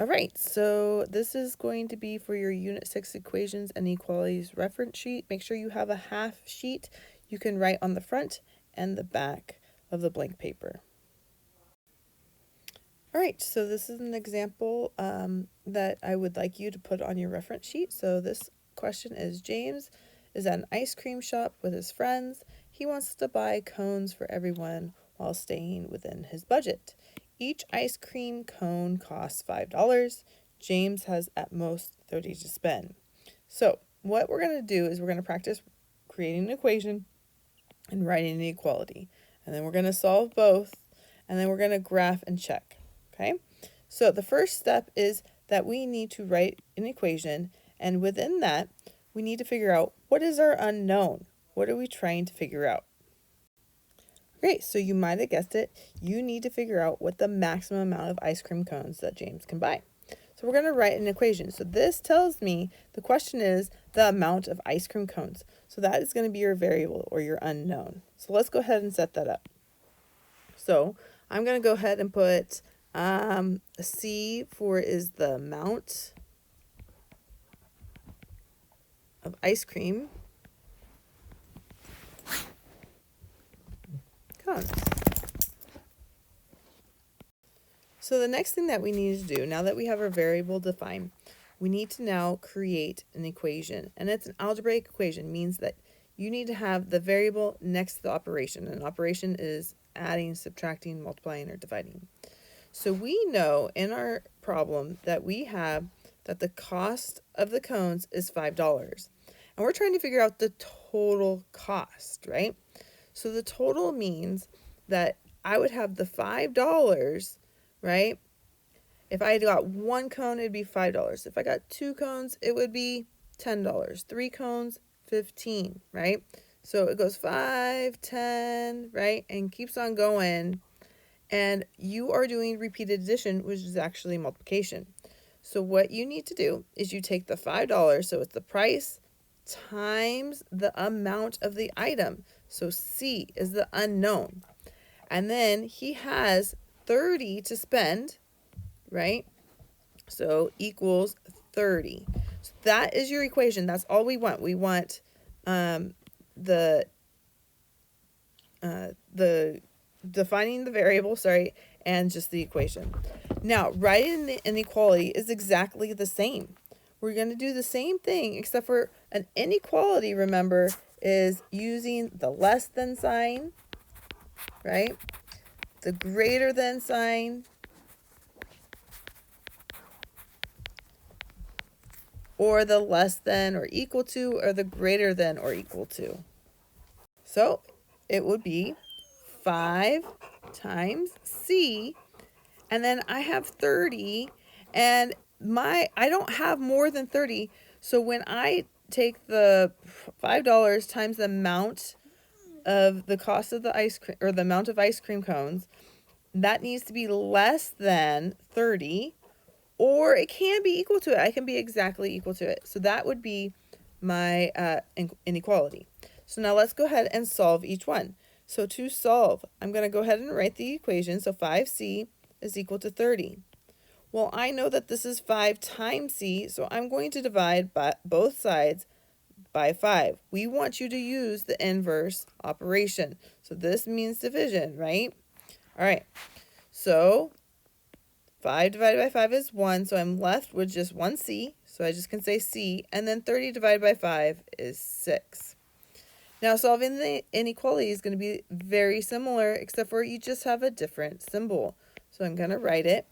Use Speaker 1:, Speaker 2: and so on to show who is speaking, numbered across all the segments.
Speaker 1: All right, so this is going to be for your Unit 6 Equations and Inequalities reference sheet. Make sure you have a half sheet you can write on the front and the back of the blank paper. All right, so this is an example that I would like you to put on your reference sheet. So this question is, James is at an ice cream shop with his friends. He wants to buy cones for everyone while staying within his budget. Each ice cream cone costs $5. James has at most 30 to spend. So what we're going to do is we're going to practice creating an equation and writing an inequality. And then we're going to solve both, and then we're going to graph and check. Okay, so the first step is that we need to write an equation, and within that, we need to figure out what is our unknown. What are we trying to figure out? Great, so you might have guessed it. You need to figure out what the maximum amount of ice cream cones that James can buy. So we're going to write an equation. So this tells me the question is the amount of ice cream cones. So that is going to be your variable or your unknown. So let's go ahead and set that up. So I'm going to go ahead and put C for is the amount of ice cream cones. So the next thing that we need to do, now that we have our variable defined, we need to now create an equation. And it's an algebraic equation, means that you need to have the variable next to the operation. An operation is adding, subtracting, multiplying, or dividing. So we know in our problem that we have that the cost of the cones is $5. And we're trying to figure out the total cost, right? So the total means that I would have the $5, right? If I got one cone, it'd be $5. If I got two cones, it would be $10. Three cones, $15, right? So it goes 5, 10, right? And keeps on going. And you are doing repeated addition, which is actually multiplication. So what you need to do is you take the $5, so it's the price times the amount of the item. So C is the unknown. And then he has 30 to spend, right? So equals 30. So that is your equation. That's all we want. We want the defining the variable, and just the equation. Now, writing the inequality is exactly the same. We're going to do the same thing, except for an inequality, remember, is using the less than sign, right? The greater than sign, or the less than or equal to, or the greater than or equal to. So it would be 5 times C, and then I have 30, and I don't have more than 30. So when I take the $5 times the amount of the cost of the ice cream, or the amount of ice cream cones, that needs to be less than 30, or it can be equal to it. I can be exactly equal to it. So that would be my inequality. So now let's go ahead and solve each one. So to solve, I'm going to go ahead and write the equation. So 5C is equal to 30. Well, I know that this is 5 times C, so I'm going to divide by both sides by 5. We want you to use the inverse operation. So this means division, right? All right. So 5 divided by 5 is 1, so I'm left with just 1C. So I just can say C, and then 30 divided by 5 is 6. Now solving the inequality is going to be very similar, except for you just have a different symbol. So I'm going to write it,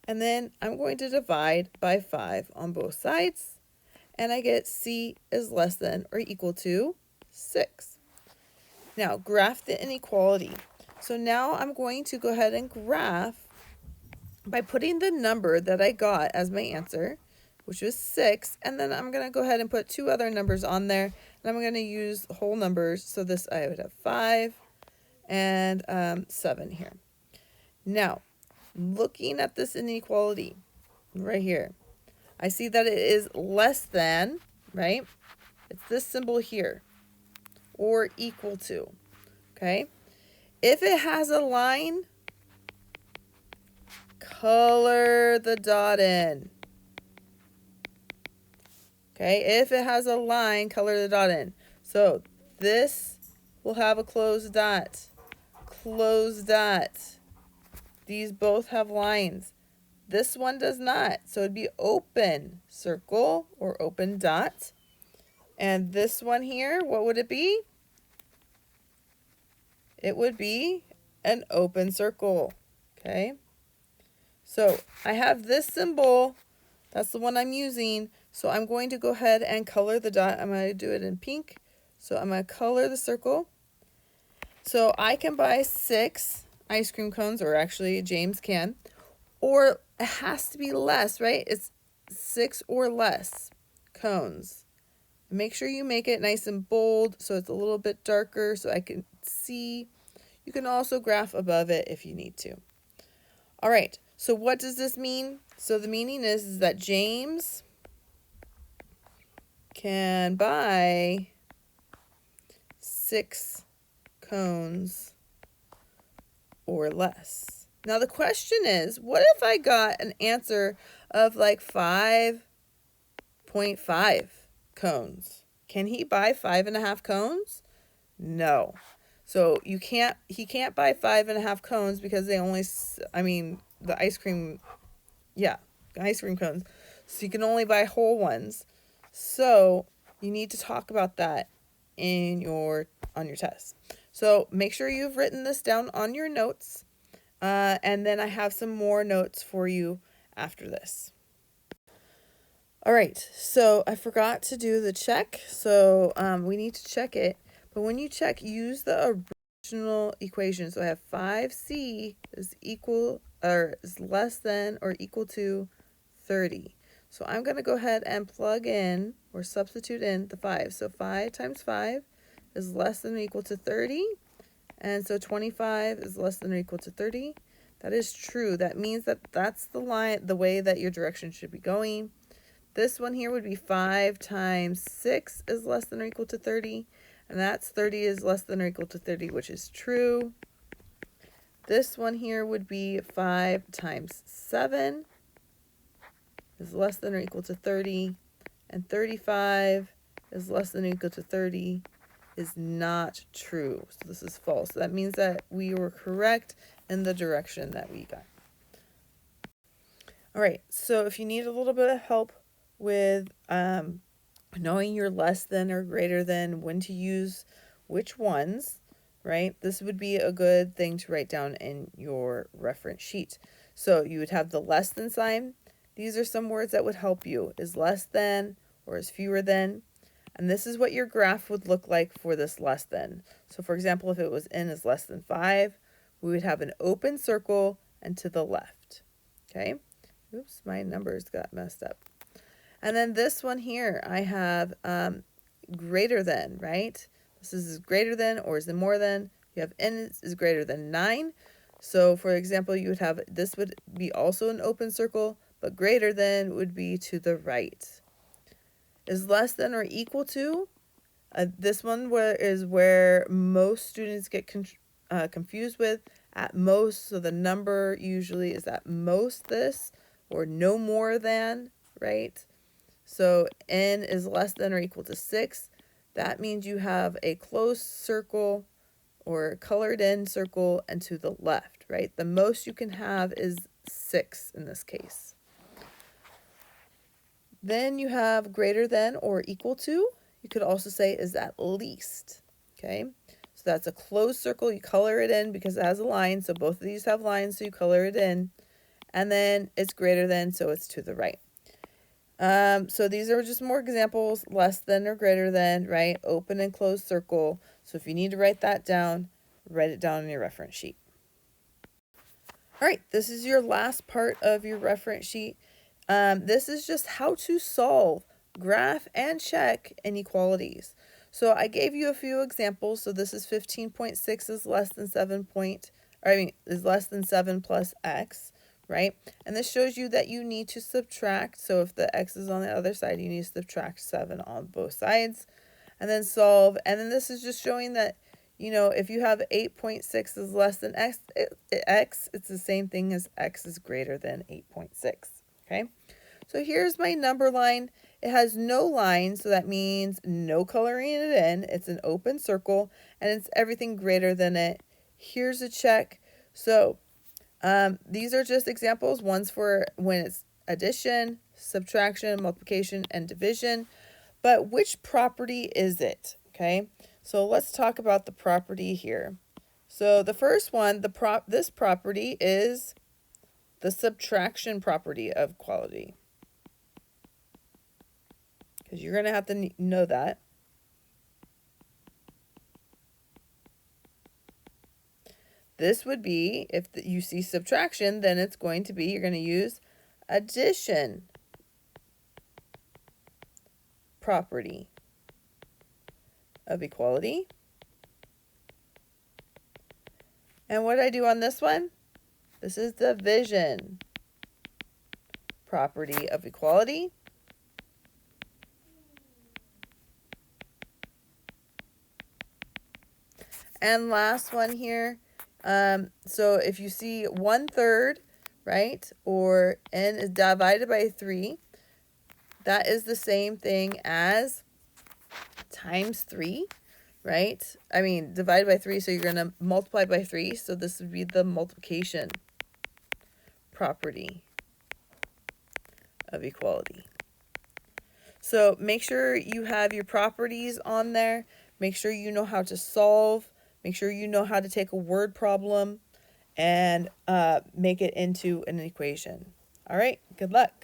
Speaker 1: and then I'm going to divide by 5 on both sides, and I get C is less than or equal to 6. Now graph the inequality. So now I'm going to go ahead and graph by putting the number that I got as my answer, which was 6, and then I'm going to go ahead and put two other numbers on there, and I'm going to use whole numbers. So this, I would have 5 and 7 here. Now, looking at this inequality right here, I see that it is less than, right? It's this symbol here, or equal to, okay? If it has a line, color the dot in. Okay, if it has a line, color the dot in. So this will have a closed dot. Closed dot. These both have lines. This one does not. So it'd be open circle or open dot. And this one here, what would it be? It would be an open circle. Okay. So I have this symbol. That's the one I'm using. So I'm going to go ahead and color the dot. I'm going to do it in pink. So I'm going to color the circle. So I can buy 6 ice cream cones, or actually James can, or it has to be less, right? It's 6 or less cones. Make sure you make it nice and bold so it's a little bit darker so I can see. You can also graph above it if you need to. All right, so what does this mean? So the meaning is that James can buy 6 cones or less. Now the question is, what if I got an answer of like 5.5 cones? Can he buy 5.5 cones? No. So he can't buy 5.5 cones because they only, the ice cream cones. So you can only buy whole ones. So you need to talk about that on your test. So make sure you've written this down on your notes. And then I have some more notes for you after this. All right, so I forgot to do the check. So we need to check it. But when you check, use the original equation. So I have 5c is less than or equal to 30. So I'm going to go ahead and plug in or substitute in the 5. So 5 times 5 is less than or equal to 30. And so 25 is less than or equal to 30. That is true. That means that that's the way that your direction should be going. This one here would be 5 times 6 is less than or equal to 30. And that's 30 is less than or equal to 30, which is true. This one here would be 5 times 7 is less than or equal to 30. And 35 is less than or equal to 30 is not true. So this is false. So that means that we were correct in the direction that we got. All right, so if you need a little bit of help with knowing your less than or greater than, when to use which ones, right? This would be a good thing to write down in your reference sheet. So you would have the less than sign. These are some words that would help you. Is less than or is fewer than. And this is what your graph would look like for this less than. So for example, if it was n is less than 5, we would have an open circle and to the left. Okay? Oops, my numbers got messed up. And then this one here, I have greater than, right? This is greater than or is it more than. You have n is greater than 9. So for example, you would have, this would be also an open circle, but greater than would be to the right. Is less than or equal to. This one is where most students get confused with. At most, so the number usually is at most this, or no more than, right? So n is less than or equal to 6. That means you have a closed circle or colored in circle and to the left, right? The most you can have is 6 in this case. Then you have greater than or equal to. You could also say is at least, okay? So that's a closed circle. You color it in because it has a line. So both of these have lines, so you color it in. And then it's greater than, so it's to the right. So these are just more examples, less than or greater than, right? Open and closed circle. So if you need to write that down, write it down in your reference sheet. All right, this is your last part of your reference sheet. This is just how to solve, graph, and check inequalities. So I gave you a few examples. So this is 15.6 is less than is less than 7 plus x, right? And this shows you that you need to subtract. So if the x is on the other side, you need to subtract 7 on both sides and then solve. And then this is just showing that you know, if you have 8.6 is less than x, it's the same thing as x is greater than 8.6. Okay, so here's my number line. It has no line, so that means no coloring it in. It's an open circle, and it's everything greater than it. Here's a check. So these are just examples. One's for when it's addition, subtraction, multiplication, and division. But which property is it? Okay, so let's talk about the property here. So the first one, this property is the subtraction property of equality, because you're going to have to know that. This would be, if you see subtraction, then it's going to be, you're going to use addition property of equality. And what did I do on this one? This is division property of equality. And last one here. So if you see 1/3, right, or n is divided by 3, that is the same thing as times 3, right? I mean, divided by 3, so you're going to multiply by 3. So this would be the multiplication property of equality. So make sure you have your properties on there. Make sure you know how to solve. Make sure you know how to take a word problem and make it into an equation. All right, good luck.